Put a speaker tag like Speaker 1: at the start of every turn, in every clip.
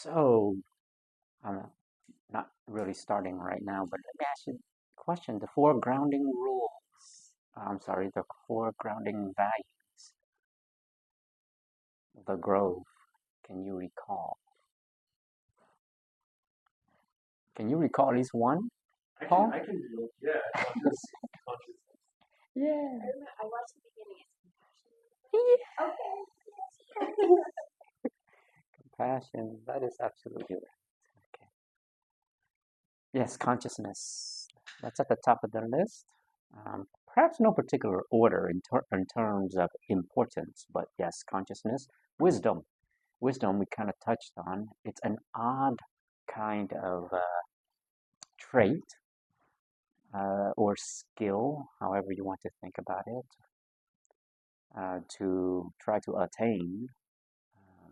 Speaker 1: So, I'm not really starting right now, but let me ask you a question. The four grounding rules, I'm sorry, the four grounding values of the Grove. Can you recall? Can you recall at least one, Paul?
Speaker 2: I can do, yeah, conscious.
Speaker 1: Yeah.
Speaker 3: I watched the beginning.
Speaker 1: Yeah.
Speaker 3: Okay.
Speaker 1: Compassion, that is absolutely right. Okay. Yes, consciousness. That's at the top of the list. Perhaps no particular order in terms of importance, but yes, consciousness, wisdom. Wisdom we kind of touched on. It's an odd kind of trait or skill, however you want to think about it, to try to attain. Um,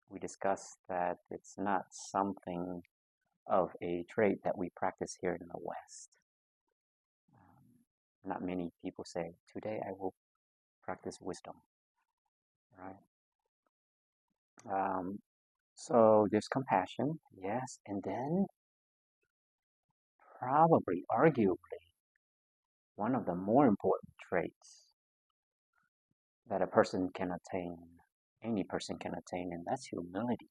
Speaker 1: we discussed that it's not something of a trait that we practice here in the West. Not many people say, today I will practice wisdom, right? So there's compassion, yes, and then probably, arguably, one of the more important traits that a person can attain, any person can attain, and that's humility.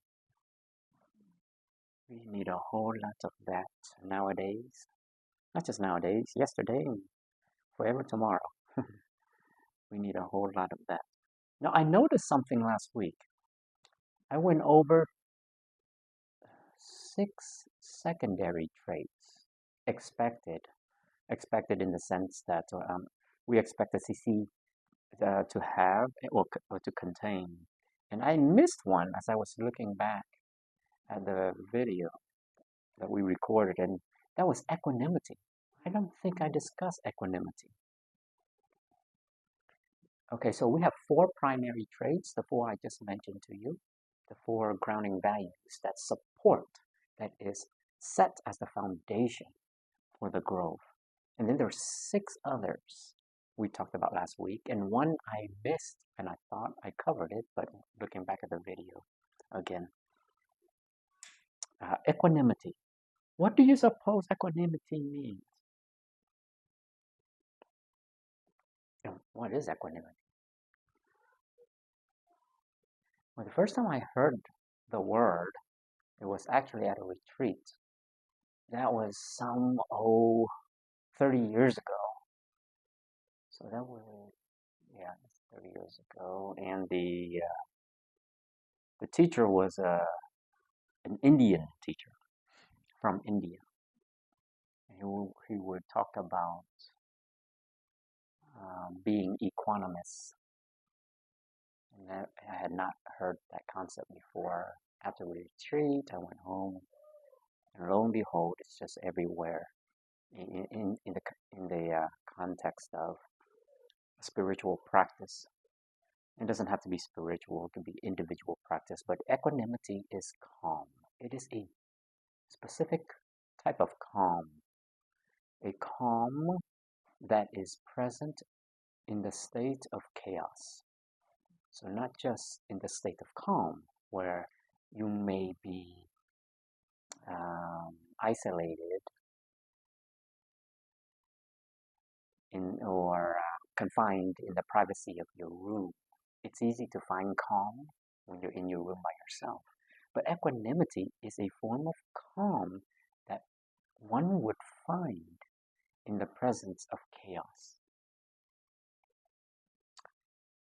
Speaker 1: We need a whole lot of that nowadays. Not just nowadays, yesterday and forever tomorrow. We need a whole lot of that. Now, I noticed something last week. I went over 6 secondary traits expected in the sense that we expect the CC to have or to contain. And I missed one as I was looking back at the video that we recorded, and that was equanimity. I don't think I discussed equanimity. Okay, so we have 4 primary traits, the 4 I just mentioned to you, the 4 grounding values that support, that is set as the foundation for the growth. And then there's 6 others we talked about last week, and one I missed, and I thought I covered it, but looking back at the video again. Equanimity. What do you suppose equanimity means? What is equanimity? Well, the first time I heard the word, it was actually at a retreat. That was 30 years ago. So that was, yeah, 30 years ago. And the teacher was an Indian teacher from India. He would talk about being equanimous. And I had not heard that concept before. After the retreat, I went home, and lo and behold, it's just everywhere in the context of spiritual practice. It doesn't have to be spiritual; it can be individual practice. But equanimity is calm. It is a specific type of calm, a calm that is present in the state of chaos. So not just in the state of calm, where you may be isolated or confined in the privacy of your room. It's easy to find calm when you're in your room by yourself. But equanimity is a form of calm that one would find in the presence of chaos.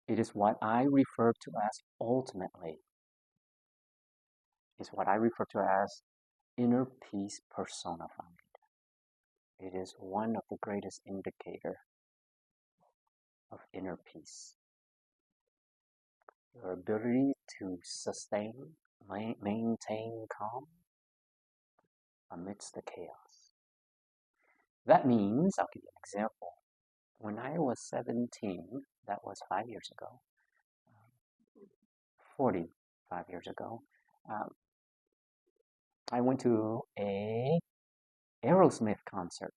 Speaker 1: It is what I refer to as ultimately, is what I refer to as inner peace personified. It is one of the greatest indicator of inner peace. Your ability to sustain, maintain calm amidst the chaos. That means, I'll give you an example. When I was 17, that was 5 years ago, 45 years ago, I went to a Aerosmith concert.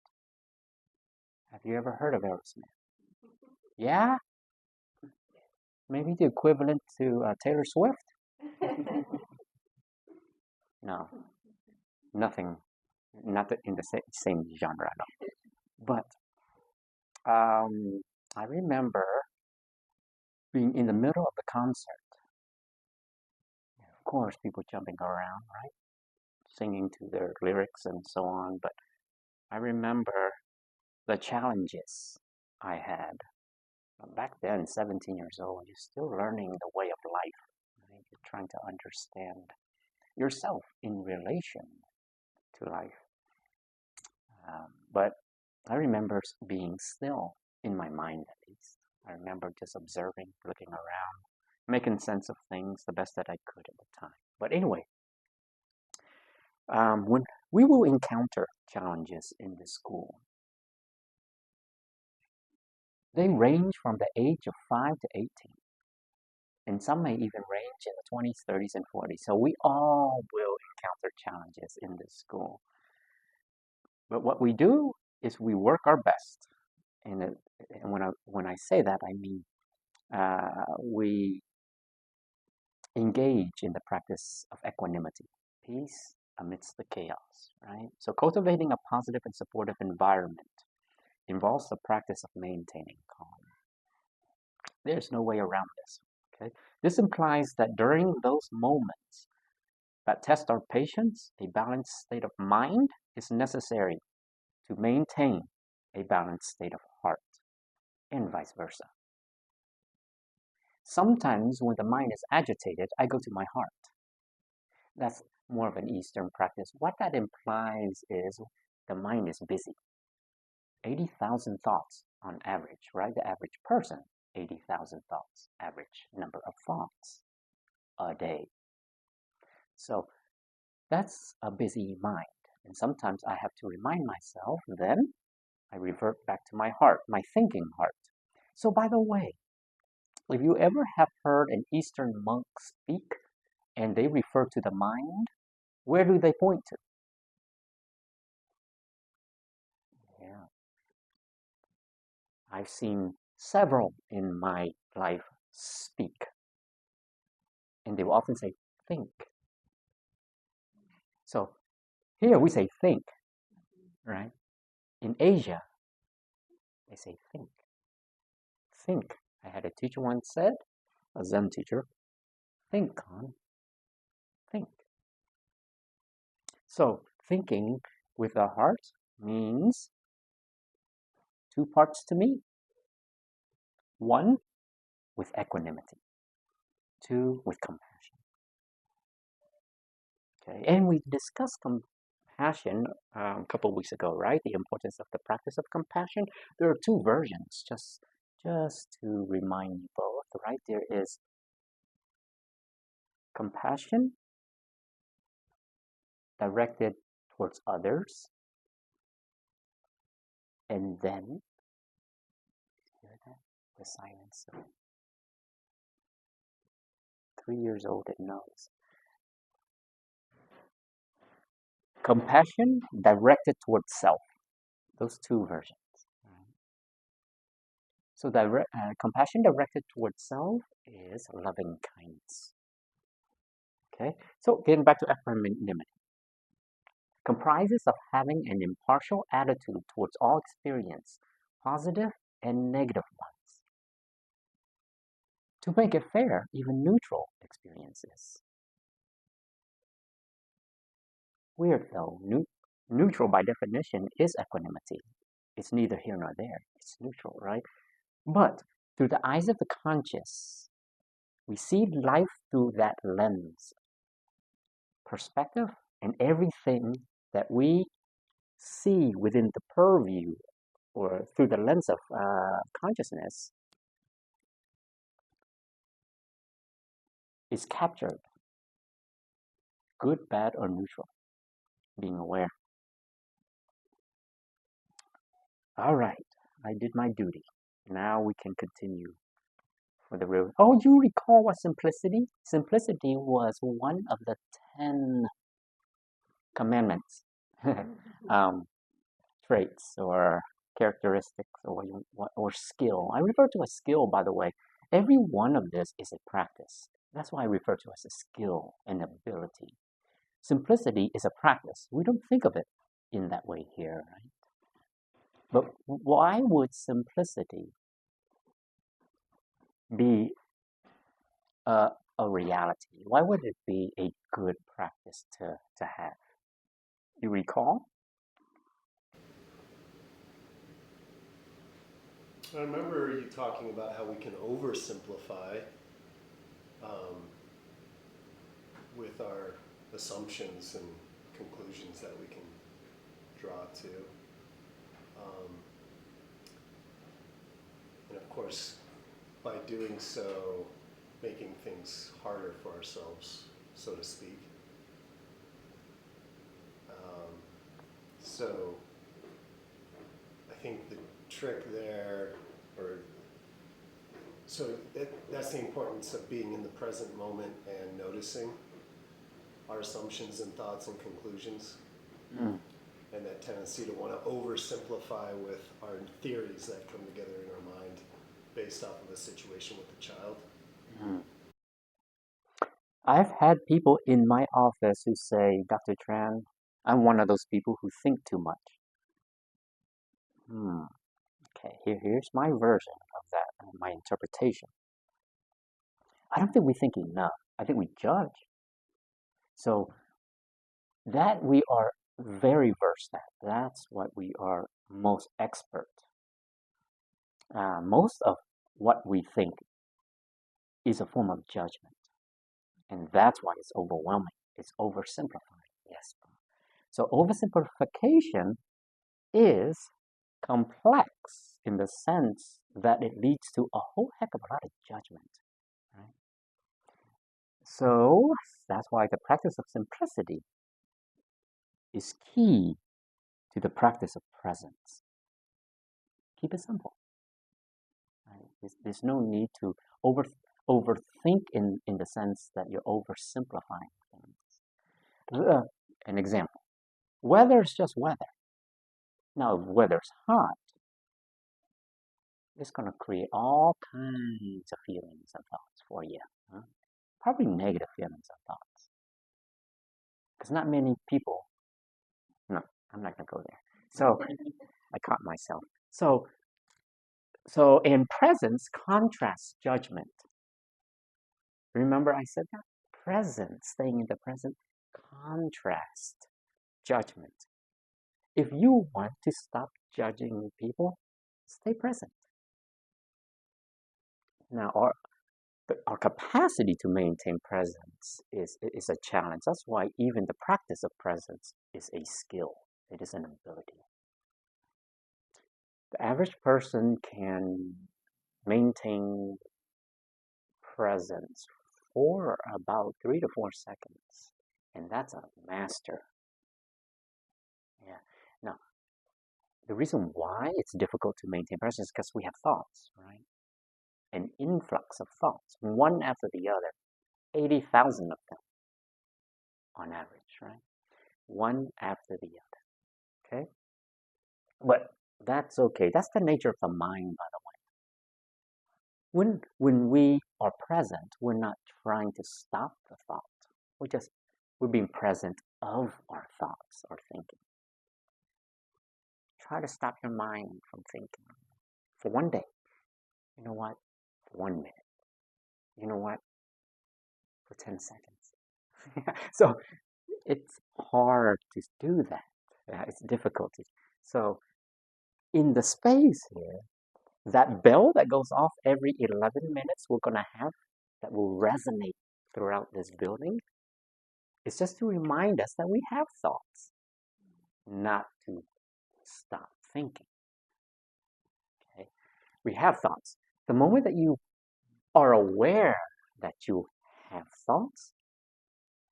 Speaker 1: Have you ever heard of Aerosmith? Yeah? Maybe the equivalent to Taylor Swift? No, nothing, not in the same genre, no. But I remember being in the middle of the concert. Of course, people jumping around, right? Singing to their lyrics and so on. But I remember the challenges I had. Back then, 17 years old, you're still learning the way of life. Right? You're trying to understand yourself in relation to life. But I remember being still in my mind, at least. I remember just observing, looking around, making sense of things the best that I could at the time. But anyway, when we will encounter challenges in the school, they range from the age of 5 to 18, and some may even range in the 20s, 30s, and 40s. So we all will encounter challenges in this school. But what we do is we work our best. And when I say that, I mean we engage in the practice of equanimity, peace amidst the chaos, right? So cultivating a positive and supportive environment involves the practice of maintaining calm. There's no way around this, okay? This implies that during those moments that test our patience, a balanced state of mind is necessary to maintain a balanced state of heart, and vice versa. Sometimes when the mind is agitated, I go to my heart. That's more of an Eastern practice. What that implies is the mind is busy. 80,000 thoughts on average, right? The average person, 80,000 thoughts, average number of thoughts a day. So that's a busy mind. And sometimes I have to remind myself, then I revert back to my heart, my thinking heart. So, by the way, if you ever have heard an Eastern monk speak and they refer to the mind, where do they point to? Yeah, I've seen several in my life speak, and they will often say, think. So here we say think, right? In Asia, they say think. Think. I had a teacher once said, a Zen teacher, think, Khan, think. So thinking with the heart means two parts to me. One, with equanimity. Two, with compassion. Okay, and we discussed compassion a couple of weeks ago, right? The importance of the practice of compassion. There are two versions, just to remind you both, right? There is compassion directed towards others, and then hear that? The silence. 3 years old, it knows. Compassion directed towards self. Those two versions. Right? So compassion directed towards self is loving kindness. Okay, so getting back to equanimity, comprises of having an impartial attitude towards all experience, positive and negative ones. To make it fair, even neutral experiences. Weird though, neutral by definition is equanimity. It's neither here nor there. It's neutral, right? But through the eyes of the conscious, we see life through that lens, perspective, and everything that we see within the purview or through the lens of consciousness is captured, good, bad, or neutral, being aware. All right, I did my duty. Now we can continue for the real. Oh, you recall what simplicity? Simplicity was one of the 10 commandments, traits or characteristics or skill. I refer to as skill, by the way. Every one of this is a practice. That's why I refer to as a skill and ability. simplicity is a practice. We don't think of it in that way here, right? But why would simplicity be a reality? Why would it be a good practice to have? You recall?
Speaker 3: I remember you talking about how we can oversimplify um, with our assumptions and conclusions that we can draw to. Um, and of course, by doing so, making things harder for ourselves, so to speak. So I think the trick there, or so that's the importance of being in the present moment and noticing our assumptions and thoughts and conclusions,
Speaker 1: Mm.
Speaker 3: and that tendency to want to oversimplify with our theories that come together in our mind based off of a situation with the child.
Speaker 1: Mm. I've had people in my office who say, Dr. Tran, I'm one of those people who think too much. Okay, here's my version of that, my interpretation. I don't think we think enough. I think we judge. So that we are very versed at. That's what we are most expert. Most of what we think is a form of judgment. And that's why it's overwhelming. It's oversimplifying. Yes. So oversimplification is complex in the sense that it leads to a whole heck of a lot of judgment. Right? So that's why the practice of simplicity is key to the practice of presence. Keep it simple. Right? There's no need to overthink in the sense that you're oversimplifying things. An example. Weather is just weather. Now, if weather's hot, it's going to create all kinds of feelings and thoughts for you. Huh? Probably negative feelings and thoughts. Because not many people, no, I'm not going to go there. So I caught myself. So in presence contrasts judgment. Remember I said that? Presence, staying in the present, contrast judgment. If you want to stop judging people, stay present. Now, our capacity to maintain presence is a challenge. That's why even the practice of presence is a skill. It is an ability. The average person can maintain presence for about 3 to 4 seconds, and that's a master. Yeah. Now, the reason why it's difficult to maintain presence is because we have thoughts, right? An influx of thoughts, one after the other, 80,000 of them on average, right? One after the other, okay? But that's okay. That's the nature of the mind, by the way. When we are present, we're not trying to stop the thought. We're being present of our thoughts or thinking. Try to stop your mind from thinking for one day. You know what? For 1 minute. You know what? For 10 seconds. So it's hard to do that. It's difficult. So in the space here, that bell that goes off every 11 minutes we're going to have that will resonate throughout this building is just to remind us that we have thoughts, not to stop thinking. Okay? We have thoughts. The moment that you are aware that you have thoughts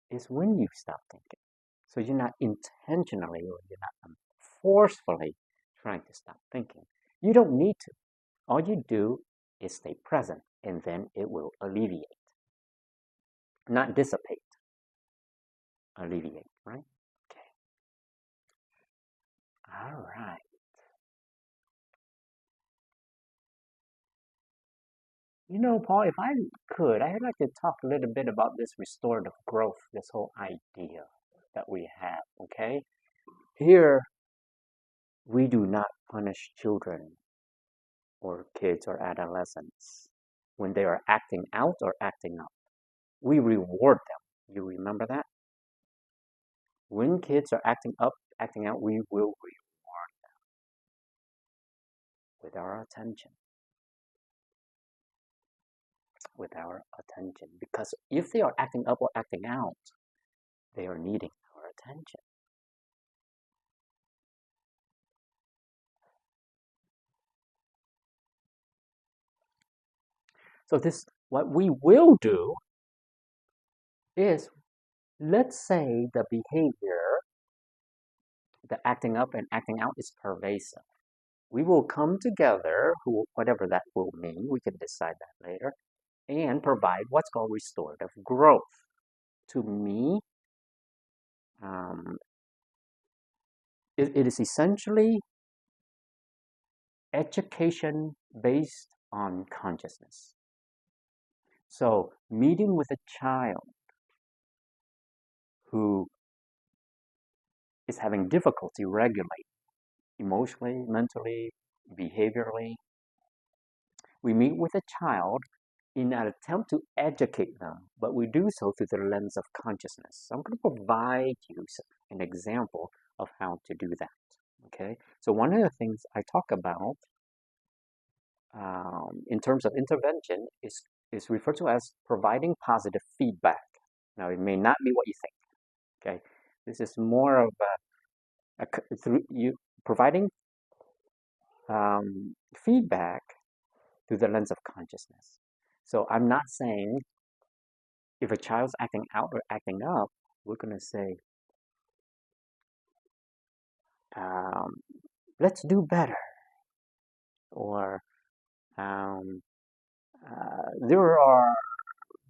Speaker 1: is when you stop thinking. So you're not intentionally or you're not forcefully trying to stop thinking. You don't need to. All you do is stay present, and then it will alleviate. Not dissipate. Alleviate, right? Okay. All right. You know, Paul, if I could, I'd like to talk a little bit about this restorative growth, this whole idea. that we have, okay? Here, we do not punish children or kids or adolescents when they are acting out or acting up. We reward them. You remember that? When kids are acting up, acting out, we will reward with our attention. With our attention. Because if they are acting up or acting out, they are needing our attention. So this, what we will do is, let's say the behavior, the acting up and acting out is pervasive. We will come together, whatever that will mean, we can decide that later, and provide what's called restorative growth. To me, it is essentially education based on consciousness. So, meeting with a child who is having difficulty regulating emotionally, mentally, behaviorally, we meet with a child in an attempt to educate them, but we do so through the lens of consciousness. So I'm going to provide you an example of how to do that. Okay, so one of the things I talk about in terms of intervention is referred to as providing positive feedback. Now, it may not be what you think. Okay, this is more of through you providing feedback through the lens of consciousness. So I'm not saying if a child's acting out or acting up, we're going to say, let's do better, or there are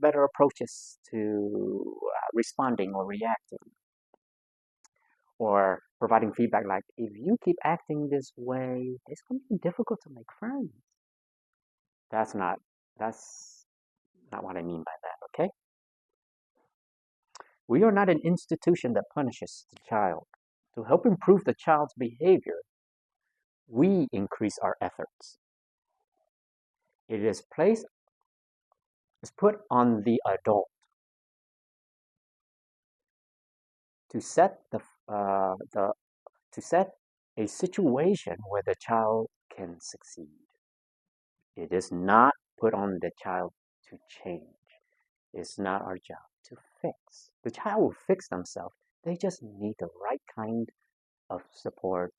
Speaker 1: better approaches to responding or reacting, or providing feedback like, if you keep acting this way, it's going to be difficult to make friends. That's not what I mean by that, okay? We are not an institution that punishes the child. To help improve the child's behavior, we increase our efforts. It is put on the adult to set to set a situation where the child can succeed. It is not put on the child to change. It's not our job to fix. The child will fix themselves. They just need the right kind of support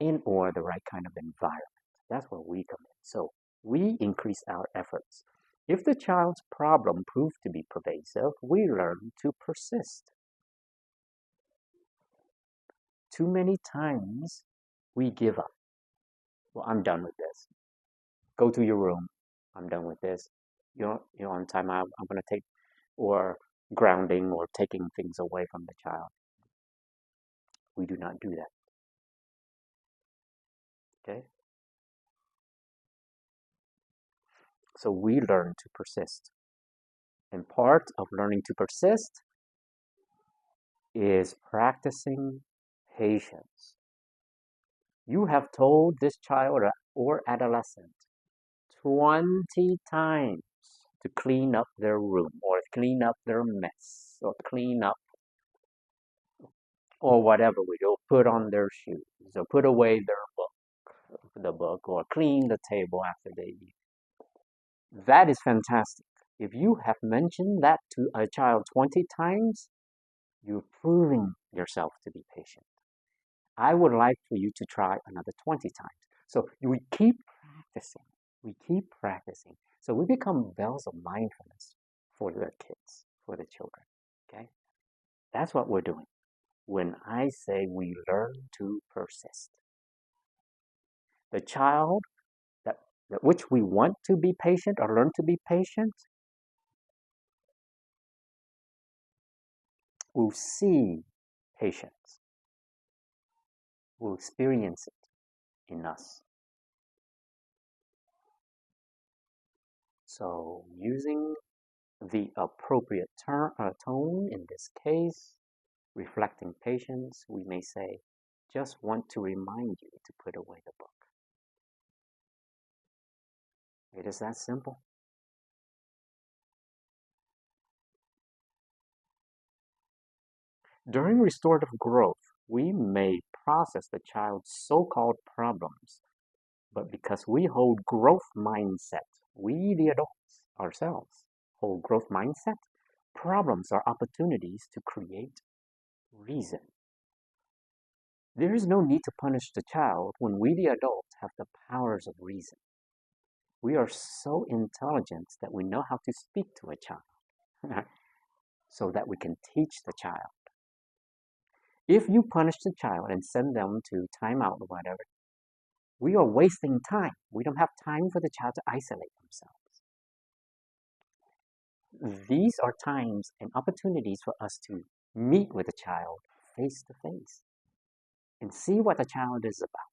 Speaker 1: or the right kind of environment. That's where we come in. So we increase our efforts. If the child's problem proves to be pervasive, we learn to persist. Too many times we give up. Well, I'm done with this. Go to your room. I'm done with this. You're on time out. I'm going to take, or grounding or taking things away from the child. We do not do that. Okay? So we learn to persist. And part of learning to persist is practicing patience. You have told this child or adolescent 20 times to clean up their room or clean up their mess or clean up or whatever we do, put on their shoes or put away the book or clean the table after they eat. That is fantastic. If you have mentioned that to a child 20 times, you're proving yourself to be patient. I would like for you to try another 20 times. So we keep practicing. We keep practicing. So we become bells of mindfulness for the kids, for the children. Okay? That's what we're doing when I say we learn to persist. The child that which we want to be patient or learn to be patient will see patience, will experience it in us. So using the appropriate tone in this case, Reflecting patience, we may say, just want to remind you to put away the book. It is that simple. During restorative growth, we may process the child's so-called problems, but because we hold growth mindset, we the adults ourselves hold growth mindset, problems are opportunities to create reason. There is no need to punish the child when we the adults have the powers of reason. We are so intelligent that we know how to speak to a child so that we can teach the child. If you punish the child and send them to timeout or whatever, we are wasting time. We don't have time for the child to isolate themselves. These are times and opportunities for us to meet with the child face to face and see what the child is about.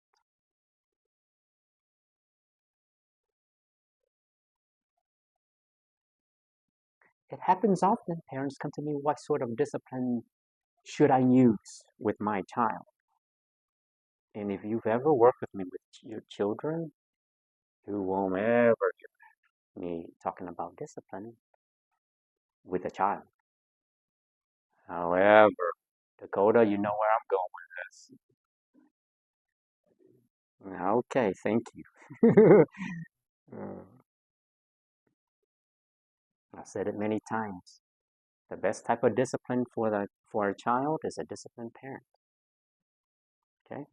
Speaker 1: It happens often. Parents come to me, what sort of discipline should I use with my child? And if you've ever worked with me with your children, you won't ever hear me talking about discipline with a child. However, Dakota, you know where I'm going with this. Okay, thank you. I've said it many times. The best type of discipline for a child is a disciplined parent. Okay?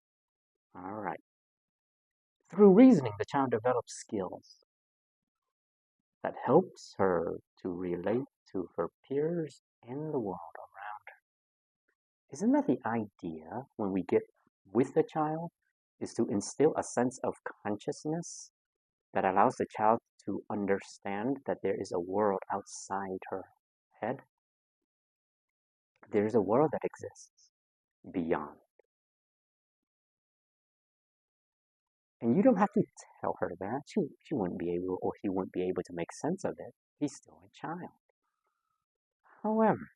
Speaker 1: All right. Through reasoning, the child develops skills that helps her to relate to her peers and the world around her. Isn't that the idea when we get with the child? Is to instill a sense of consciousness that allows the child to understand that there is a world outside her head. There is a world that exists beyond. And you don't have to tell her that. She wouldn't be able, or he wouldn't be able to make sense of it. He's still a child. However,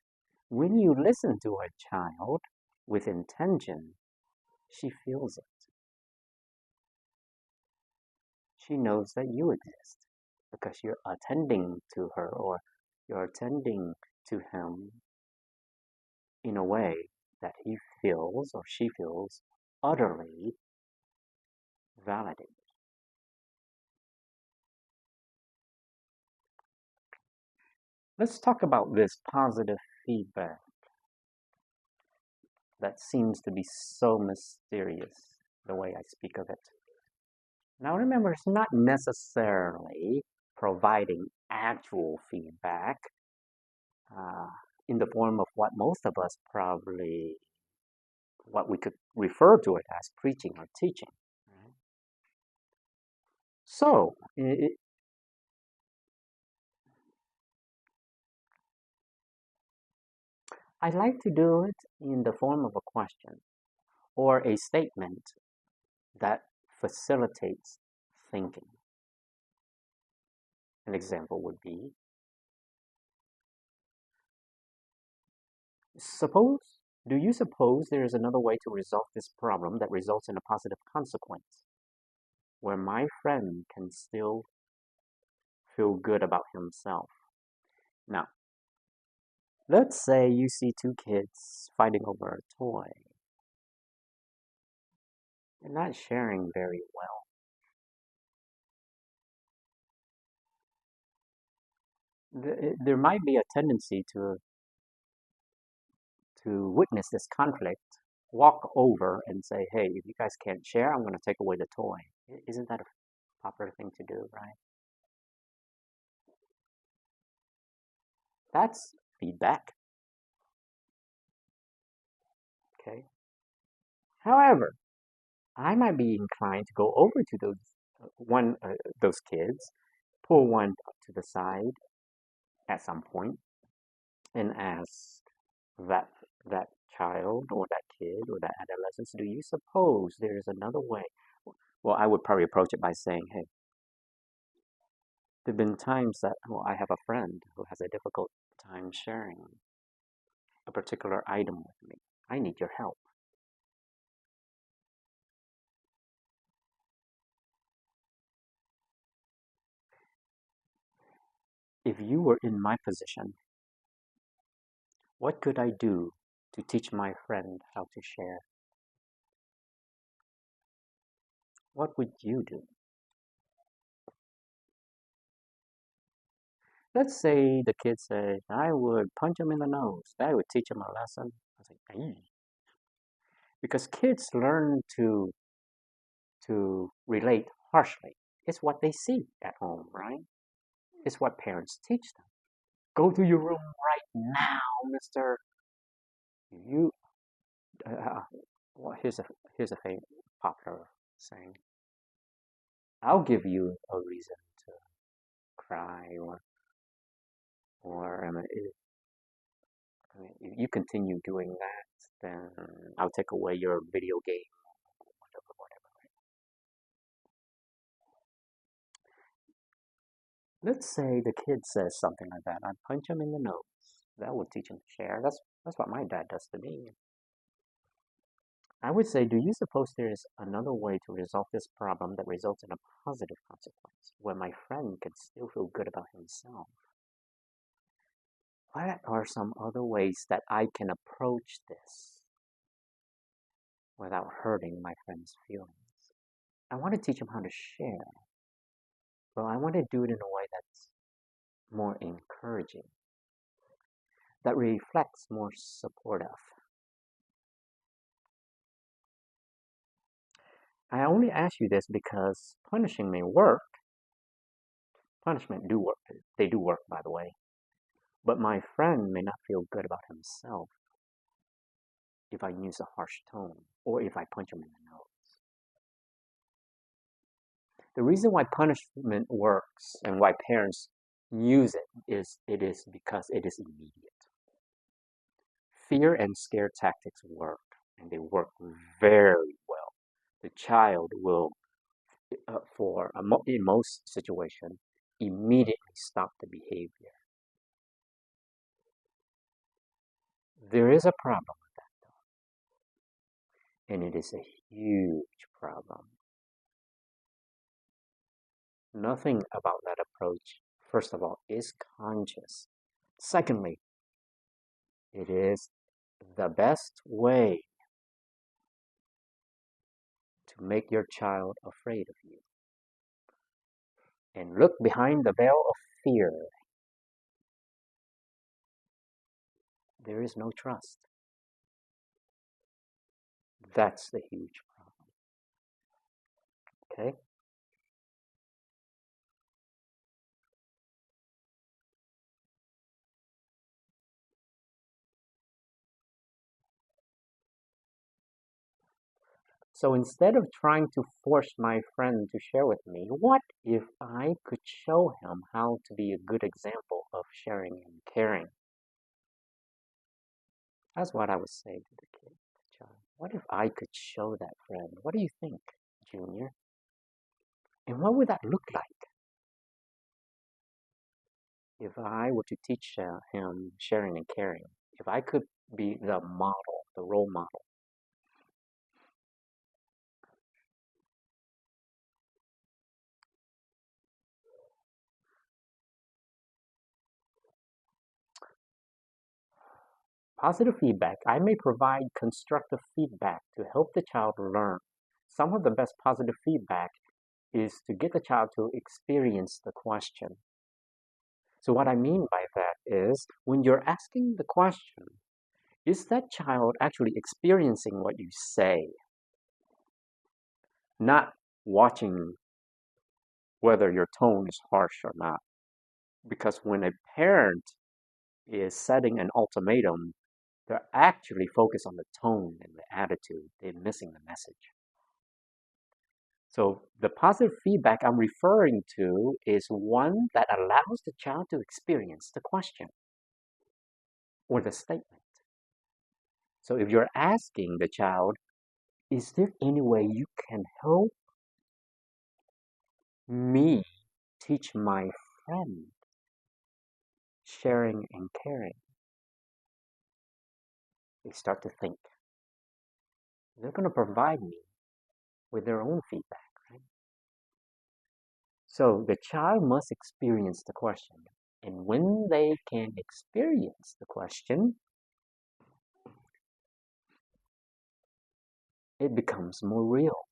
Speaker 1: when you listen to a child with intention, she feels it. She knows that you exist because you're attending to her or you're attending to him in a way that he feels or she feels utterly validated. Let's talk about this positive feedback that seems to be so mysterious, the way I speak of it. Now remember, it's not necessarily providing actual feedback in the form of what most of us probably, what we could refer to it as preaching or teaching. Right? So, I like to do it in the form of a question or a statement that facilitates thinking. An example would be, do you suppose there is another way to resolve this problem that results in a positive consequence, where my friend can still feel good about himself? Now, let's say you see two kids fighting over a toy. They're not sharing very well. There might be a tendency to witness this conflict, walk over and say, hey, if you guys can't share, I'm going to take away the toy. Isn't that a popular thing to do, right? That's feedback. Okay. However, I might be inclined to go over to those kids, pull one to the side at some point, and ask that that child or that kid or that adolescent, do you suppose there is another way? Well, I would probably approach it by saying, hey, there have been times that, well, I have a friend who has a difficult time sharing a particular item with me. I need your help. If you were in my position, what could I do to teach my friend how to share? What would you do? Let's say the kid said, I would punch him in the nose. That would teach him a lesson. I was like, "Ee." Because kids learn to relate harshly. It's what they see at home, right? It's what parents teach them. Go to your room right now, mister. You, well, here's a popular saying. I'll give you a reason to cry, or if you continue doing that, then I'll take away your video game, whatever. Let's say the kid says something like that. I punch him in the nose. That would teach him to share. That's what my dad does to me. I would say, do you suppose there is another way to resolve this problem that results in a positive consequence, where my friend can still feel good about himself? What are some other ways that I can approach this without hurting my friend's feelings? I want to teach him how to share, but I want to do it in a way that's more encouraging, that reflects more supportive. I only ask you this because punishing may work. Punishment do work. They do work, by the way. But my friend may not feel good about himself if I use a harsh tone or if I punch him in the nose. The reason why punishment works and why parents use it is because it is immediate. Fear and scare tactics work, and they work very well. The child will, in most situations, immediately stop the behavior. There is a problem with that, though, and it is a huge problem. Nothing about that approach, first of all, is conscious. Secondly, it is the best way to make your child afraid of you. And look behind the veil of fear. There is no trust. That's the huge problem. Okay? So instead of trying to force my friend to share with me, what if I could show him how to be a good example of sharing and caring? That's what I would say to the kid, the child. What if I could show that friend? What do you think, Junior? And what would that look like if I were to teach him sharing and caring? If I could be the model, the role model? Positive feedback. I may provide constructive feedback to help the child learn. Some of the best positive feedback is to get the child to experience the question. So, what I mean by that is when you're asking the question, is that child actually experiencing what you say? Not watching whether your tone is harsh or not. Because when a parent is setting an ultimatum, they're actually focused on the tone and the attitude. They're missing the message. So the positive feedback I'm referring to is one that allows the child to experience the question or the statement. So if you're asking the child, is there any way you can help me teach my friend sharing and caring? They start to think. They're going to provide me with their own feedback, right? So the child must experience the question. And when they can experience the question, it becomes more real.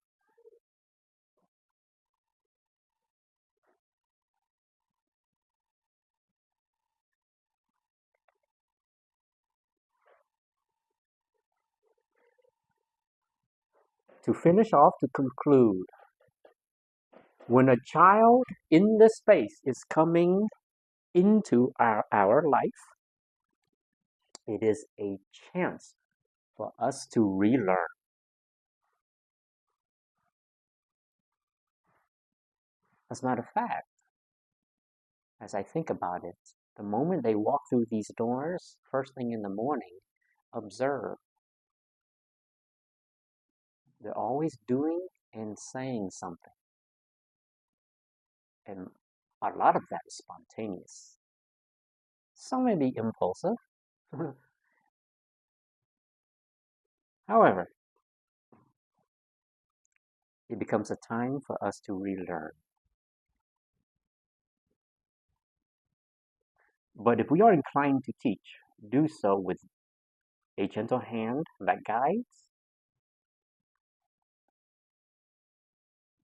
Speaker 1: To finish off, to conclude, when a child in the space is coming into our life, it is a chance for us to relearn. As a matter of fact, as I think about it, the moment they walk through these doors, first thing in the morning, observe. They're always doing and saying something. And a lot of that is spontaneous. Some may be impulsive. However, it becomes a time for us to relearn. But if we are inclined to teach, do so with a gentle hand that guides.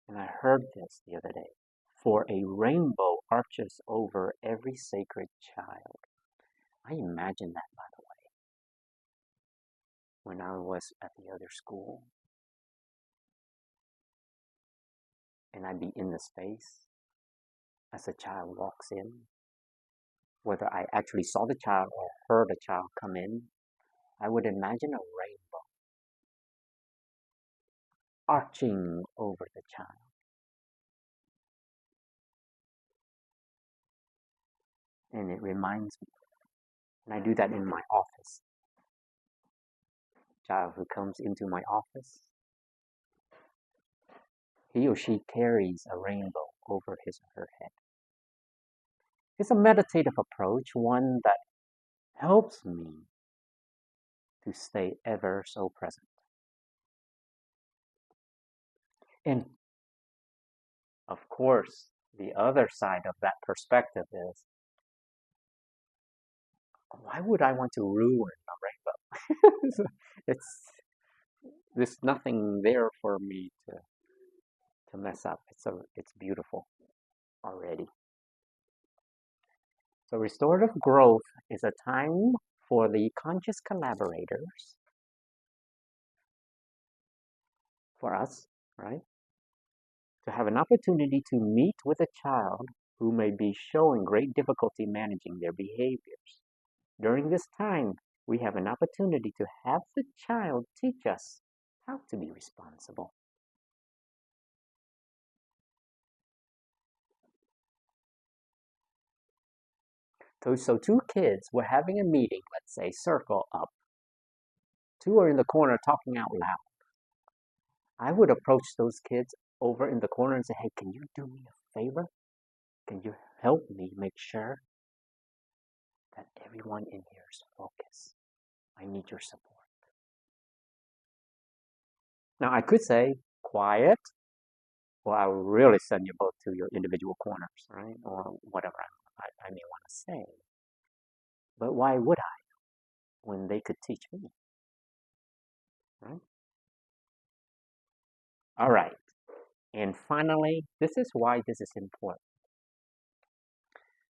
Speaker 1: And I heard this the other day. For a rainbow arches over every sacred child. I imagine that, by the way, when I was at the other school. And I'd be in the space as a child walks in. Whether I actually saw the child or heard a child come in, I would imagine a rainbow arching over the child. And it reminds me, and I do that in my office. Child who comes into my office, he or she carries a rainbow over his or her head. It's a meditative approach, one that helps me to stay ever so present. And of course, the other side of that perspective is, why would I want to ruin a rainbow? There's nothing there for me to mess up. It's beautiful already. So restorative growth is a time for the conscious collaborators, for us, right? To have an opportunity to meet with a child who may be showing great difficulty managing their behaviors. During this time, we have an opportunity to have the child teach us how to be responsible. So two kids were having a meeting, let's say, circle up. Two are in the corner talking out loud. I would approach those kids over in the corner and say, hey, can you do me a favor? Can you help me make sure that everyone in here is focused? I need your support. Now, I could say, quiet, or I will really send you both to your individual corners, right? Or whatever I may want to say. But why would I when they could teach me? Right? All right. And finally, this is why this is important.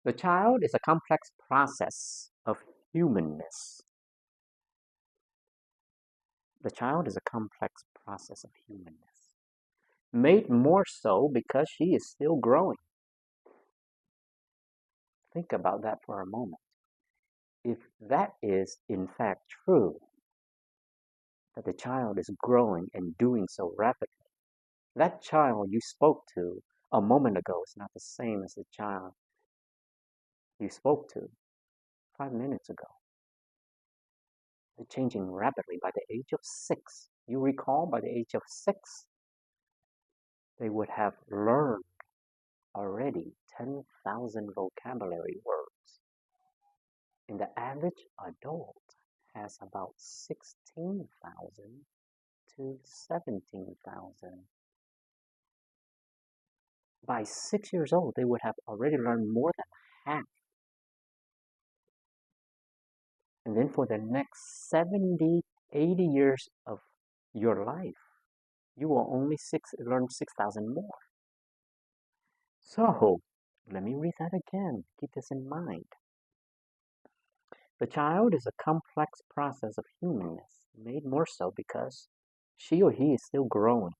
Speaker 1: The child is a complex process of humanness. The child is a complex process of humanness, made more so because she is still growing. Think about that for a moment. If that is in fact true, that the child is growing and doing so rapidly, that child you spoke to a moment ago is not the same as the child you spoke to 5 minutes ago. They're changing rapidly. By the age of 6, you recall, by the age of 6, they would have learned already 10,000 vocabulary words. And the average adult has about 16,000 to 17,000. By 6 years old, they would have already learned more than half. And then for the next 70, 80 years of your life, you will only learn 6,000 more. So, let me read that again. Keep this in mind. The child is a complex process of humanness, made more so because she or he is still growing,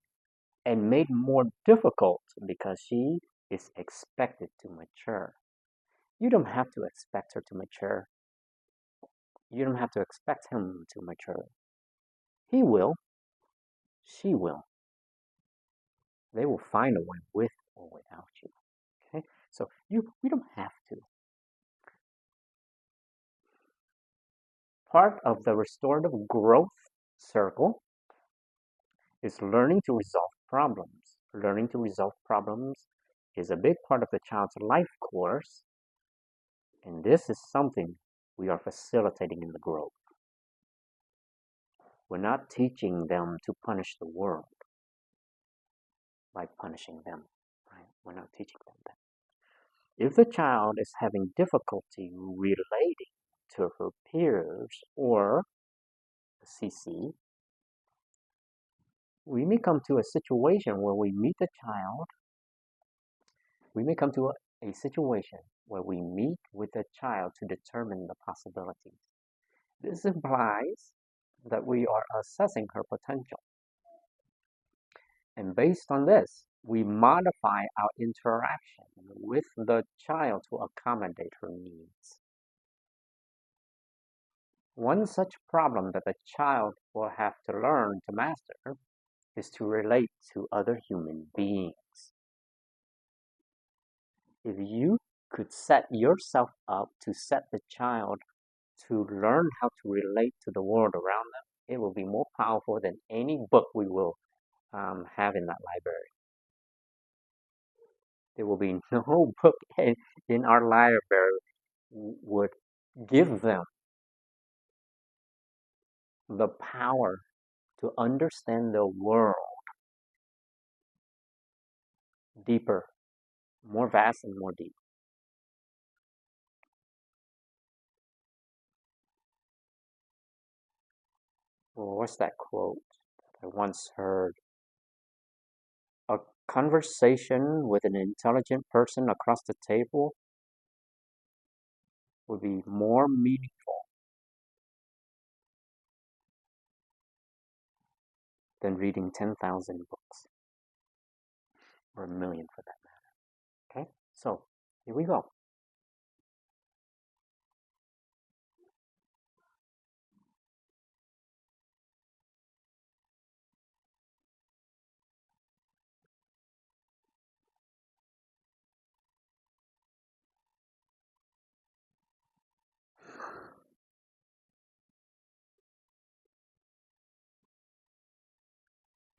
Speaker 1: and made more difficult because she is expected to mature. You don't have to expect her to mature. You don't have to expect him to mature. He will. She will. They will find a way with or without you. Okay? So we don't have to. Part of the restorative growth circle is learning to resolve problems. Learning to resolve problems is a big part of the child's life course, and this is something we are facilitating in the growth. We're not teaching them to punish the world by punishing them. Right? We're not teaching them that. If the child is having difficulty relating to her peers or the CC, we may come to a situation where we meet the child. We may come to a situation where we meet with the child to determine the possibilities. This implies that we are assessing her potential. And based on this, we modify our interaction with the child to accommodate her needs. One such problem that the child will have to learn to master is to relate to other human beings. If you could set yourself up to set the child to learn how to relate to the world around them, it will be more powerful than any book we will have in that library. There will be no book in our library would give them the power to understand the world deeper, more vast and more deep. Well, what's that quote that I once heard? A conversation with an intelligent person across the table would be more meaningful than reading 10,000 books, or a million for that matter. Okay, so here we go.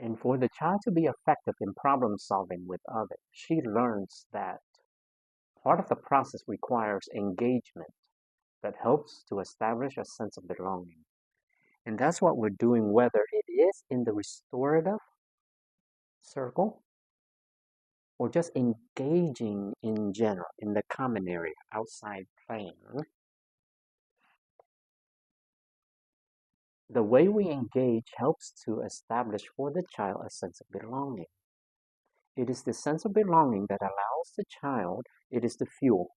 Speaker 1: And for the child to be effective in problem solving with others, she learns that part of the process requires engagement that helps to establish a sense of belonging. And that's what we're doing, whether it is in the restorative circle or just engaging in general in the common area outside playing. The way we engage helps to establish for the child a sense of belonging. It is the sense of belonging that allows the child, it is the fuel.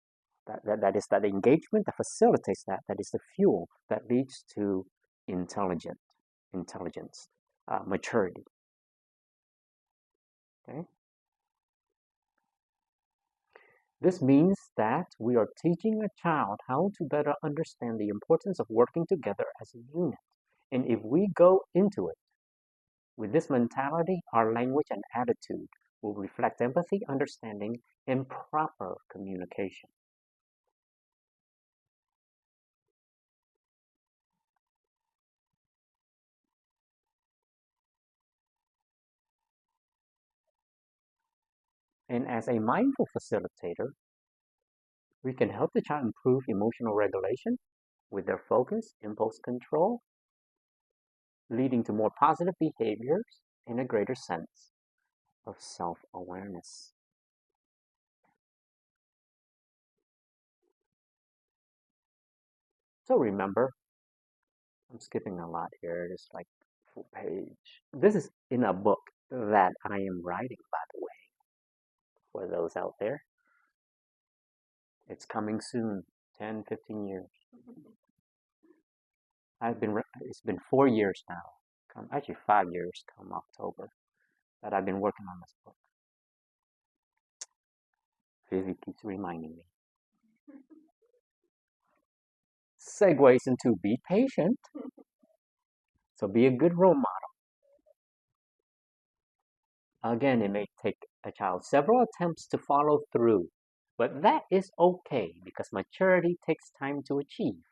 Speaker 1: That is that engagement that facilitates that is the fuel that leads to intelligence, maturity. Okay? This means that we are teaching a child how to better understand the importance of working together as a unit. And if we go into it with this mentality, our language and attitude will reflect empathy, understanding, and proper communication. And as a mindful facilitator, we can help the child improve emotional regulation with their focus, impulse control, leading to more positive behaviors and a greater sense of self-awareness. So remember, I'm skipping a lot here, just like full page. This is in a book that I am writing, by the way, for those out there. It's coming soon, 10, 15 years. It's been 4 years now, actually 5 years come October, that I've been working on this book. Vivi keeps reminding me. Segues into be patient. So be a good role model. Again, it may take a child several attempts to follow through, but that is okay because maturity takes time to achieve.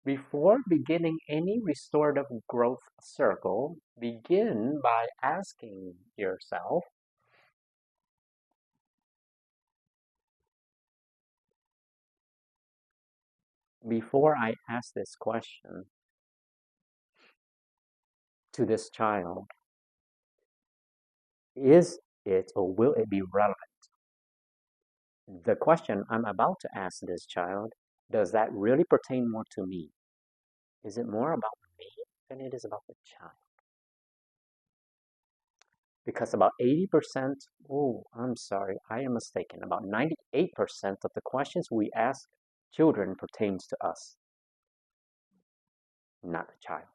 Speaker 1: Before beginning any restorative growth circle, begin by asking yourself, before I ask this question to this child, is it or will it be relevant? The question I'm about to ask this child, does that really pertain more to me? Is it more about me than it is about the child? Because about 80%, oh, I'm sorry, I am mistaken. About 98% of the questions we ask children pertains to us, not the child.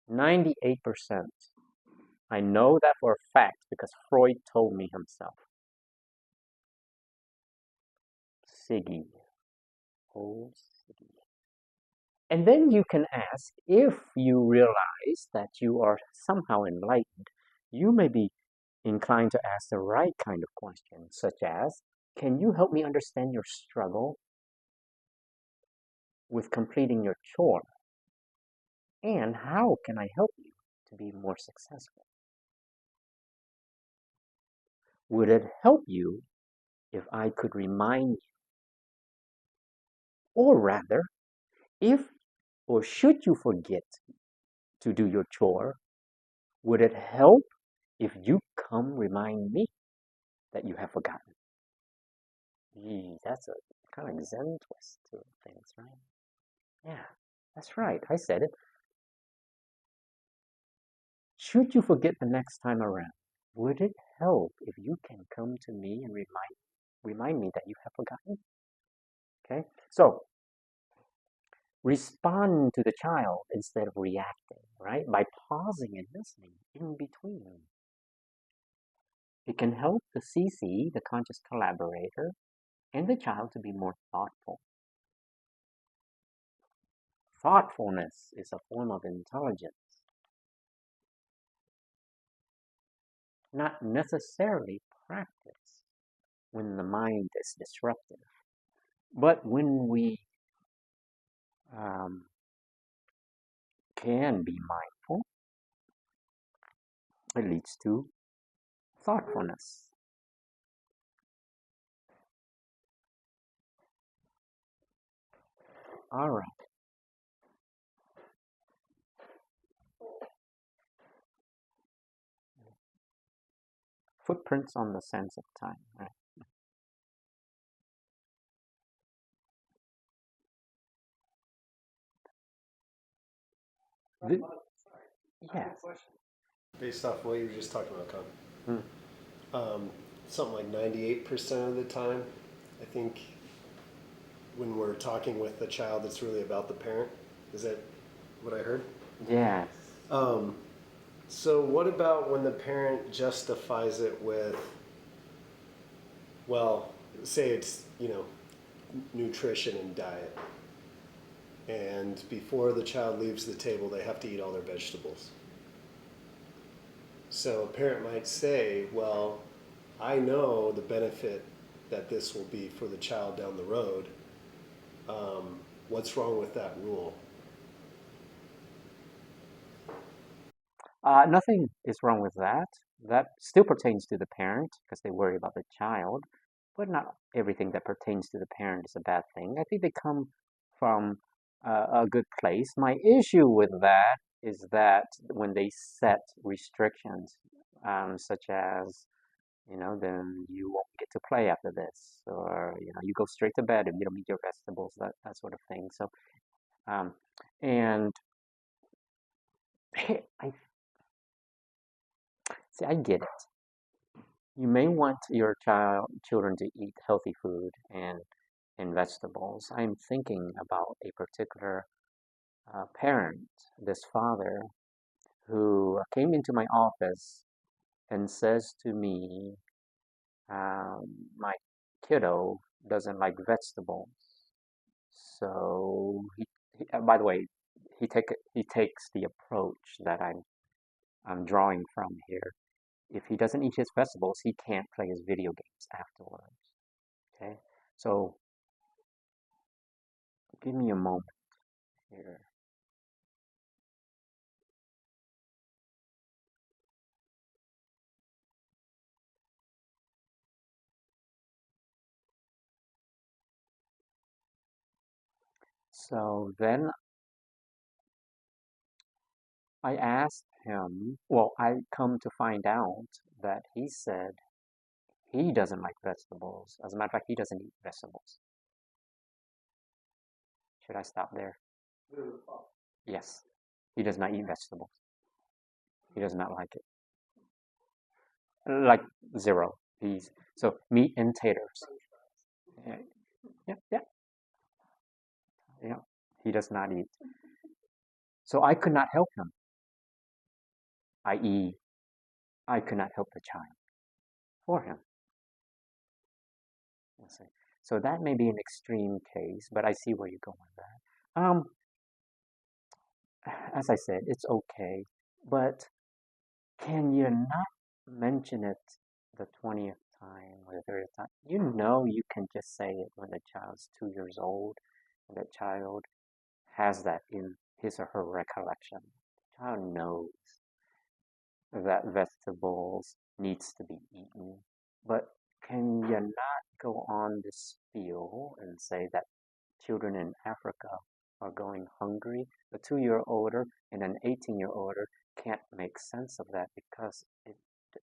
Speaker 1: 98%. I know that for a fact because Freud told me himself. Siggy. Oh, Siggy. And then you can ask, if you realize that you are somehow enlightened, you may be inclined to ask the right kind of question, such as, can you help me understand your struggle with completing your chore? And how can I help you to be more successful? Would it help you if I could remind you? Or rather, if or should you forget to do your chore, would it help if you come remind me that you have forgotten? Gee, that's a kind of Zen twist to things, right? Yeah, that's right. I said it. Should you forget the next time around, would it help if you can come to me and remind me that you have forgotten? Okay, so respond to the child instead of reacting, right? By pausing and listening in between. It can help the CC, the conscious collaborator, and the child to be more thoughtful. Thoughtfulness is a form of intelligence, not necessarily practice when the mind is disruptive. But when we can be mindful, it leads to thoughtfulness. All right. Footprints on the sense of time, right? Yes.
Speaker 3: Based off what you were just talking about,
Speaker 1: Hmm.
Speaker 3: something like 98% of the time, I think when we're talking with the child, it's really about the parent. Is that what I heard?
Speaker 1: Yes.
Speaker 3: So what about when the parent justifies it with, well, say it's, nutrition and diet. And before the child leaves the table, they have to eat all their vegetables. So a parent might say, well, I know the benefit that this will be for the child down the road. What's wrong with that rule?
Speaker 1: Nothing is wrong with that. that still pertains to the parent because they worry about the child, but not everything that pertains to the parent is a bad thing. I think they come from a good place. My issue with that is that when they set restrictions, such as, then you won't get to play after this, or you go straight to bed if you don't eat your vegetables, that sort of thing. So, um, and I see, I get it. You may want your children to eat healthy food and vegetables. I'm thinking about a particular parent, this father, who came into my office and says to me, my kiddo doesn't like vegetables. So by the way, he takes the approach that I'm drawing from here. If he doesn't eat his vegetables, he can't play his video games afterwards. Okay, so give me a moment here. So then I asked him, well, I come to find out that he said he doesn't like vegetables. As a matter of fact, he doesn't eat vegetables. Should I stop there? Yes, he does not eat vegetables. He does not like it. Like zero. He's so meat and taters. Yeah, yeah, yeah. Yeah. He does not eat. So I could not help him, i.e., I could not help the child for him. We'll see. So that may be an extreme case, but I see where you're going with that. As I said, it's okay, but can you not mention it the 20th time or the 30th time? You can just say it when the child's 2 years old and the child has that in his or her recollection. The child knows that vegetables needs to be eaten, but can you not go on this spiel and say that children in Africa are going hungry? A 2 year older and an 18-year older can't make sense of that because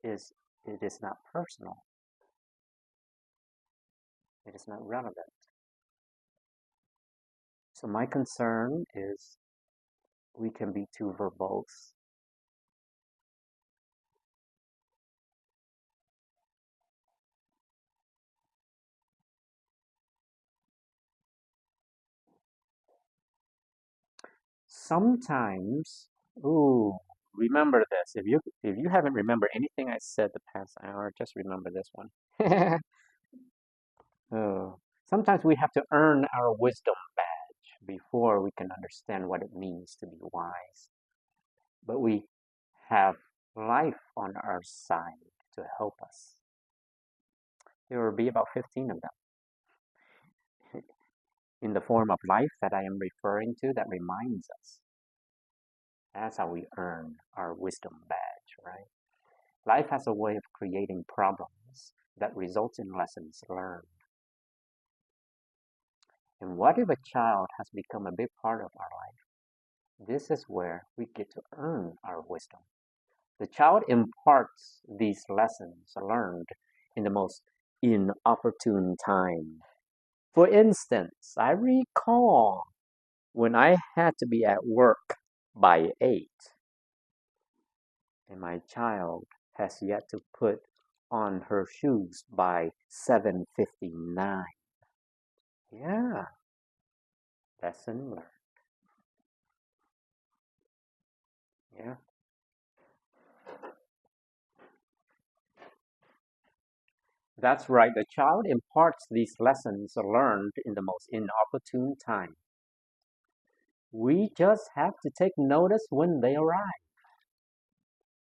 Speaker 1: is it is not personal. It is not relevant. So my concern is we can be too verbose. Sometimes, ooh, remember this. If you haven't remembered anything I said the past hour, just remember this one. Oh, sometimes we have to earn our wisdom badge before we can understand what it means to be wise. But we have life on our side to help us. There will be about 15 of them in the form of life that I am referring to that reminds us. That's how we earn our wisdom badge, right? Life has a way of creating problems that results in lessons learned. And what if a child has become a big part of our life? This is where we get to earn our wisdom. The child imparts these lessons learned in the most inopportune time. For instance, I recall when I had to be at work by 8 and my child has yet to put on her shoes by 7:59. Yeah, lesson learned. Yeah. That's right. The child imparts these lessons learned in the most inopportune time. We just have to take notice when they arrive.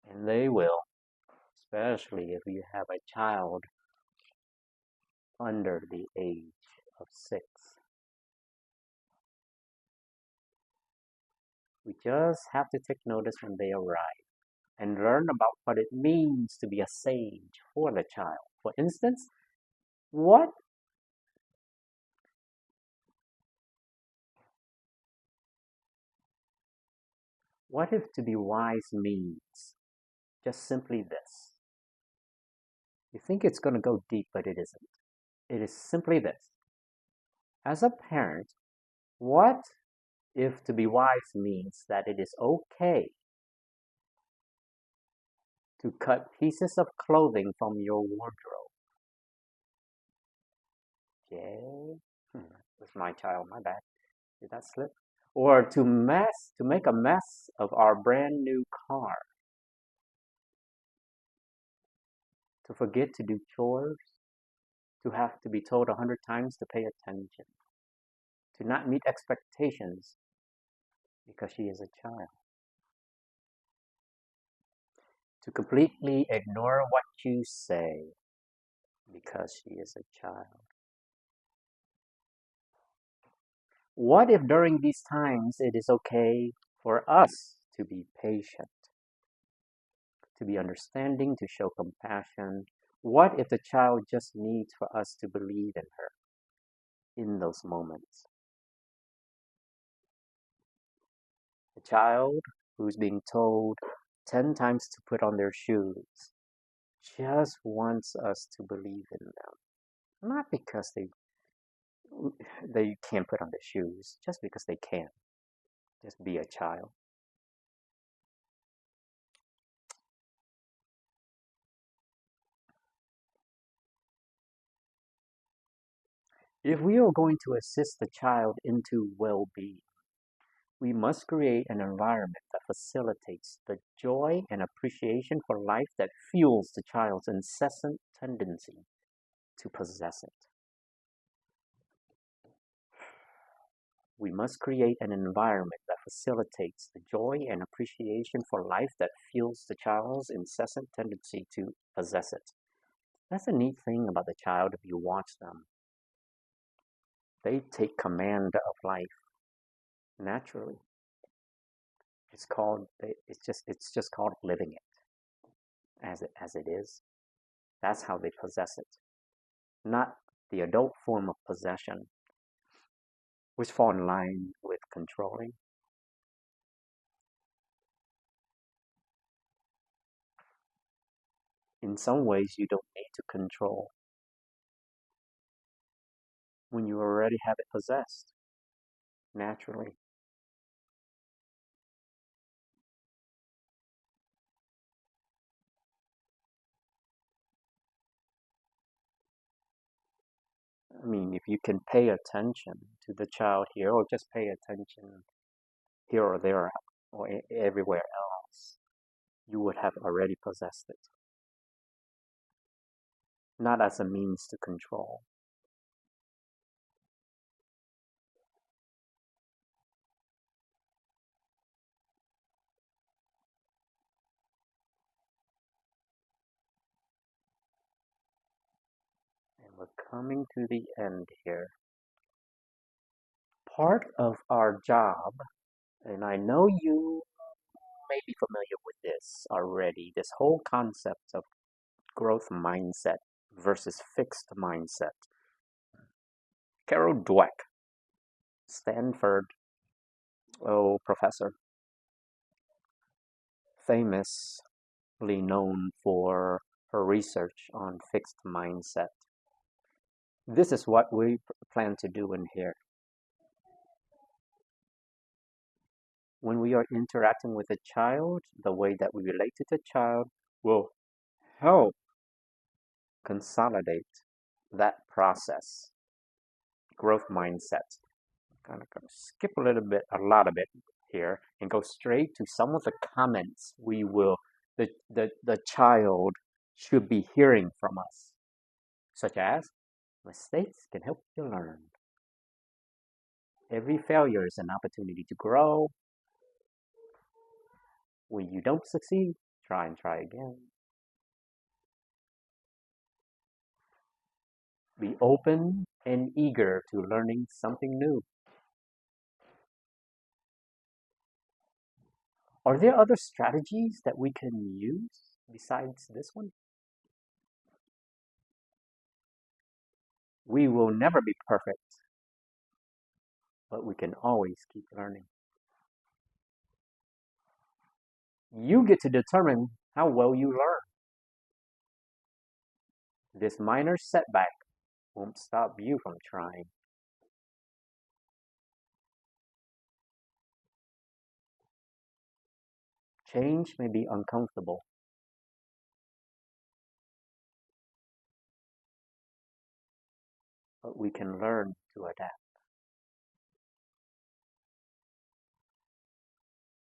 Speaker 1: And they will, especially if you have a child under the age of 6. We just have to take notice when they arrive. and learn about what it means to be a sage for the child. For instance, what what if to be wise means just simply this? You think it's going to go deep, but it isn't. It is simply this. As a parent, what if to be wise means that it is okay to cut pieces of clothing from your wardrobe? Okay. That's my child, my bad. Did that slip? Or to make a mess of our brand new car, to forget to do chores, to have to be told 100 times to pay attention, to not meet expectations because she is a child, to completely ignore what you say because she is a child. What if during these times it is okay for us to be patient, to be understanding, to show compassion? What if the child just needs for us to believe in her in those moments? The child who's being told 10 times to put on their shoes just wants us to believe in them. Not because they can't put on their shoes, just because they can. Just be a child. If we are going to assist the child into well-being, we must create an environment that facilitates the joy and appreciation for life that fuels the child's incessant tendency to possess it. We must create an environment that facilitates the joy and appreciation for life that fuels the child's incessant tendency to possess it. That's a neat thing about the child if you watch them. They take command of life naturally. It's just called living it as it is. That's how they possess it. Not the adult form of possession, which fall in line with controlling. In some ways, you don't need to control when you already have it possessed naturally. I mean, if you can pay attention to the child here, or just pay attention here or there, or everywhere else, you would have already possessed it. Not as a means to control. And we're coming to the end here. Part of our job, and I know you may be familiar with this already, this whole concept of growth mindset versus fixed mindset. Carol Dweck, Stanford, professor, famously known for her research on fixed mindset. This is what we plan to do in here. When we are interacting with a child, the way that we relate to the child will help consolidate that process, growth mindset. Kind of gonna skip a lot of it here, and go straight to some of the comments the child should be hearing from us, such as mistakes can help you learn. Every failure is an opportunity to grow. When you don't succeed, try and try again. Be open and eager to learning something new. Are there other strategies that we can use besides this one? We will never be perfect, but we can always keep learning. You get to determine how well you learn. This minor setback won't stop you from trying. Change may be uncomfortable, but we can learn to adapt.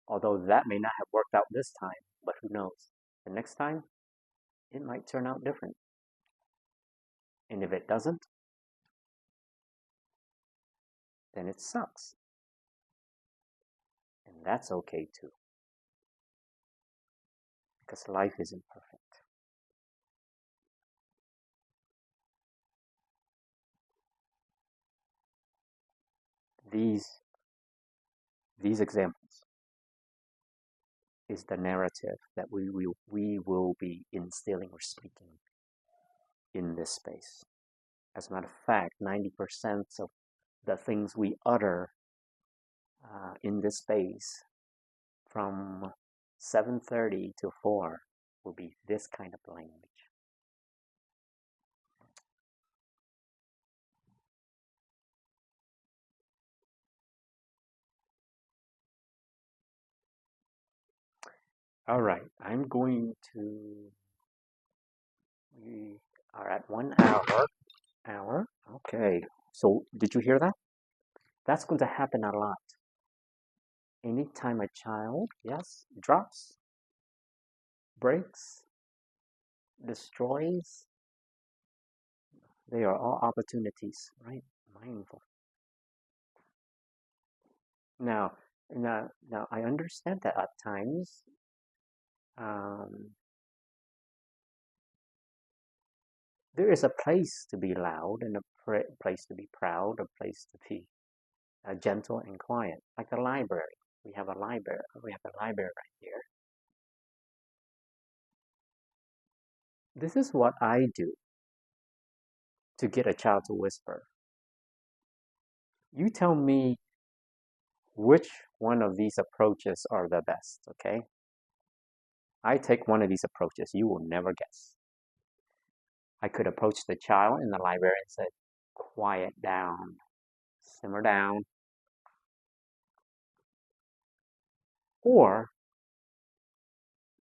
Speaker 1: Although that may not have worked out this time, but who knows? The next time, it might turn out different. And if it doesn't, then it sucks. And that's okay too. Because life isn't perfect. These examples is the narrative that we will be instilling or speaking in this space. As a matter of fact, 90% of the things we utter in this space from 7:30 to 4 will be this kind of language. All right, I'm going to. We are at 1 hour. Okay. So did you hear that? That's going to happen a lot. Anytime a child, yes, drops, breaks, destroys, they are all opportunities, right? Mindful. Now, now, I understand that at times, um, there is a place to be loud and a place to be proud, a place to be gentle and quiet, like a library. We have a library. We have a library right here. This is what I do to get a child to whisper. You tell me which one of these approaches are the best, okay? I take one of these approaches. You will never guess. I could approach the child in the library and say, quiet down, simmer down. Or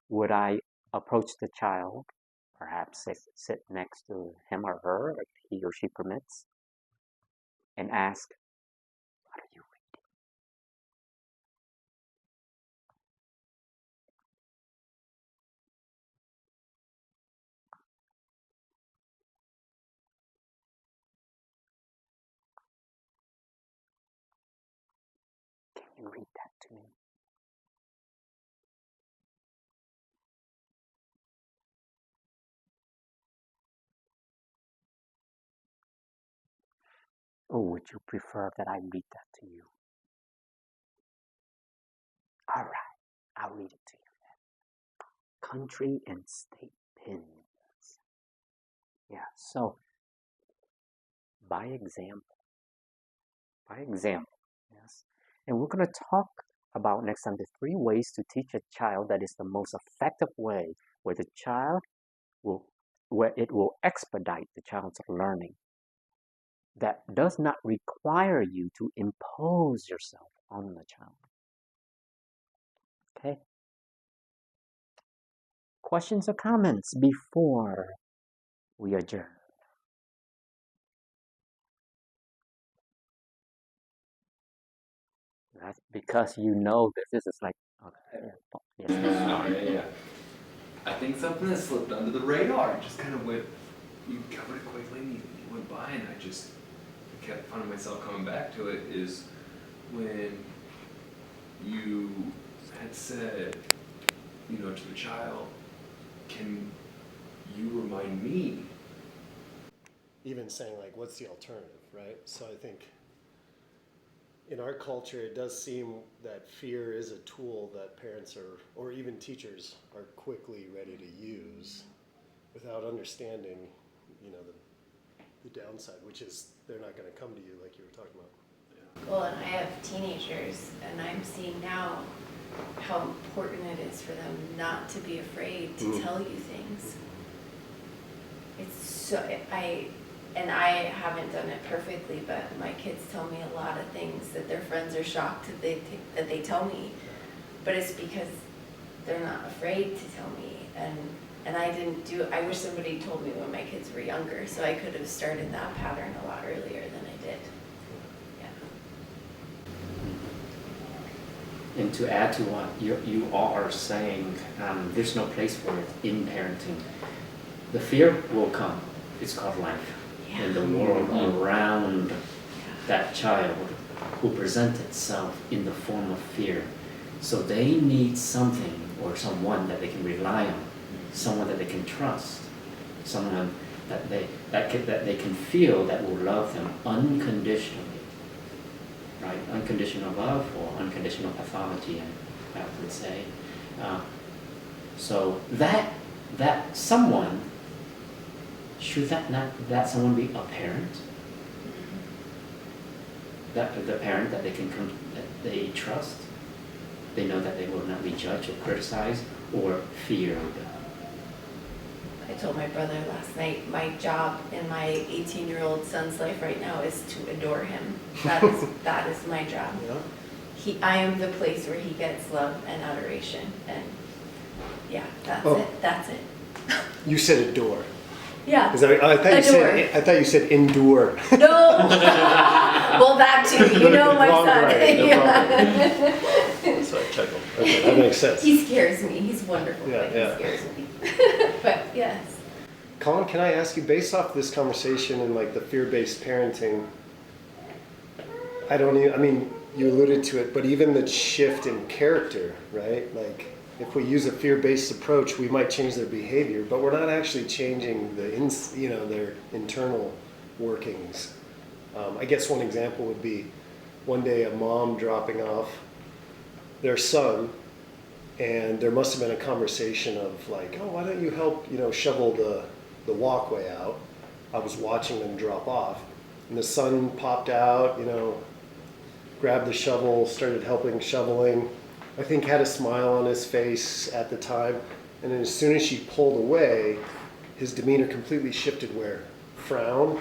Speaker 1: would I approach the child, perhaps sit next to him or her, if he or she permits, and ask, what are you reading? Can you read that to me? Or would you prefer that I read that to you? All right, I'll read it to you then. Country and state pins. Yeah, so by example, yes. And we're going to talk about next time the 3 ways to teach a child that is the most effective way where the child will, where it will expedite the child's learning. That does not require you to impose yourself on the child. Okay? Questions or comments before we adjourn? That's because you know that this is like, okay, yes,
Speaker 2: Yeah. I think something that slipped under the radar. Just kind of went, you covered it quickly and you went by, and I kept finding myself coming back to it, is when you had said, to the child, can you remind me?
Speaker 3: Even saying like, what's the alternative, right? So I think in our culture, it does seem that fear is a tool that parents are, or even teachers, are quickly ready to use without understanding, the downside, which is they're not going to come to you like you were talking about.
Speaker 4: Well, and I have teenagers, and I'm seeing now how important it is for them not to be afraid to tell you things. It's so, I haven't done it perfectly, but my kids tell me a lot of things that their friends are shocked that they tell me, but it's because they're not afraid to tell me, and I wish somebody told me when my kids were younger, so I could have started that pattern a lot earlier than I did.
Speaker 5: And to add to what you all are saying, there's no place for it in parenting. The fear will come. It's called life.
Speaker 4: Yeah.
Speaker 5: And the world around that child will present itself in the form of fear. So they need something or someone that they can rely on, someone that they can trust, someone that they can feel that will love them unconditionally. Right? Unconditional love or unconditional pathology, I would say. So that someone, should that someone be a parent? That the parent that that they trust, they know that they will not be judged or criticized or feared.
Speaker 4: I told my brother last night, my job in my 18-year-old son's life right now is to adore him. That is my job.
Speaker 3: Yeah.
Speaker 4: I am the place where he gets love and adoration, and yeah, that's it.
Speaker 3: You said adore.
Speaker 4: Yeah.
Speaker 3: Because I thought you said endure.
Speaker 4: No. Well, that too. You know my
Speaker 3: Wrong
Speaker 4: son.
Speaker 3: writing,
Speaker 4: Yeah.
Speaker 3: So I chuckled. Okay, that makes sense.
Speaker 4: He scares me. He's wonderful,
Speaker 3: Yeah,
Speaker 4: but
Speaker 3: yeah.
Speaker 4: he scares me. But yes.
Speaker 3: Colin, can I ask you, based off this conversation and like the fear-based parenting, you alluded to it, but even the shift in character, right? Like, if we use a fear-based approach, we might change their behavior, but we're not actually changing their internal workings. I guess one example would be one day a mom dropping off their son, and there must have been a conversation of like, oh, why don't you help, shovel the walkway out? I was watching them drop off, and the son popped out, grabbed the shovel, started helping shoveling. I think had a smile on his face at the time, and then as soon as she pulled away, his demeanor completely shifted where frown,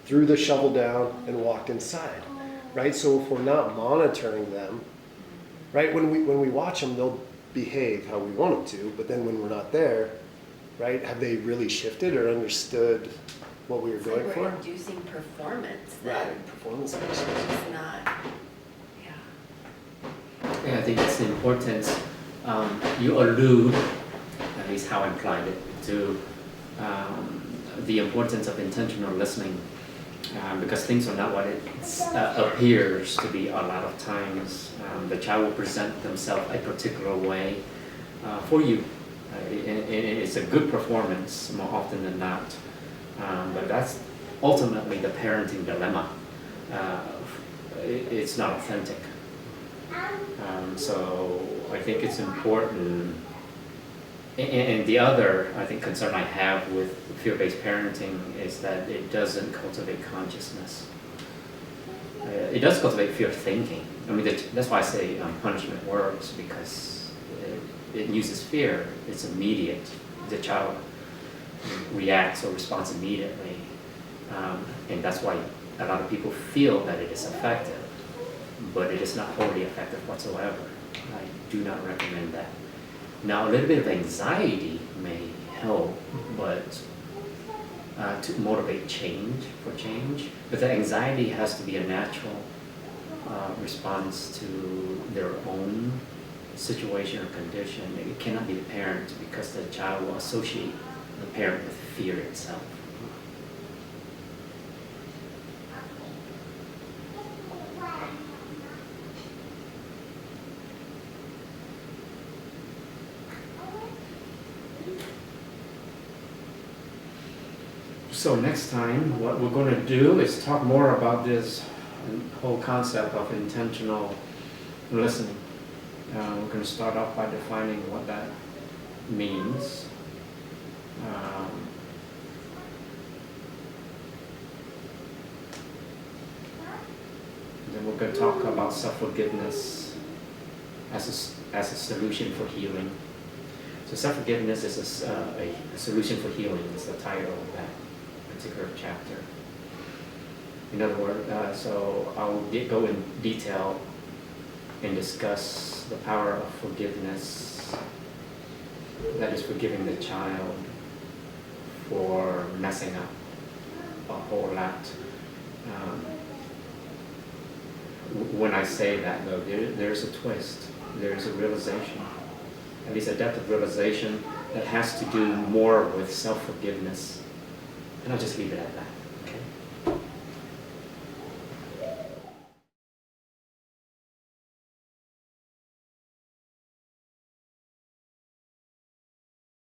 Speaker 3: threw the shovel down, and walked inside, right? So if we're not monitoring them, right, when we watch them, they'll behave how we want them to, but then when we're not there, right, have they really shifted or understood what we were going
Speaker 4: We're
Speaker 3: for?
Speaker 4: inducing performance then.
Speaker 3: Right, performance.
Speaker 4: It's not, yeah.
Speaker 5: Yeah, I think that's the importance. You allude, at least how I implied it, to the importance of intentional listening, because things are not what it appears to be a lot of times. The child will present themselves a particular way for you. It's a good performance more often than not, but that's ultimately the parenting dilemma. It's not authentic. So I think it's important. And the other, I think, concern I have with fear-based parenting is that it doesn't cultivate consciousness. It does cultivate fear thinking. I mean, that's why I say punishment works, because it uses fear. It's immediate. The child reacts or responds immediately. And that's why a lot of people feel that it is effective, but it is not wholly effective whatsoever. I do not recommend that. Now, a little bit of anxiety may help, but to motivate change, but the anxiety has to be a natural response to their own situation or condition. It cannot be the parent, because the child will associate the parent with fear itself. So next time, what we're going to do is talk more about this whole concept of intentional listening. We're going to start off by defining what that means. Then we're going to talk about self-forgiveness as a solution for healing. So self-forgiveness is a solution for healing is the title of that particular chapter. In other words, so I'll go in detail and discuss the power of forgiveness, that is forgiving the child for messing up a whole lot. When I say that though, there's a twist, there's a realization, at least a depth of realization that has to do more with self-forgiveness. And I'll just leave it at that.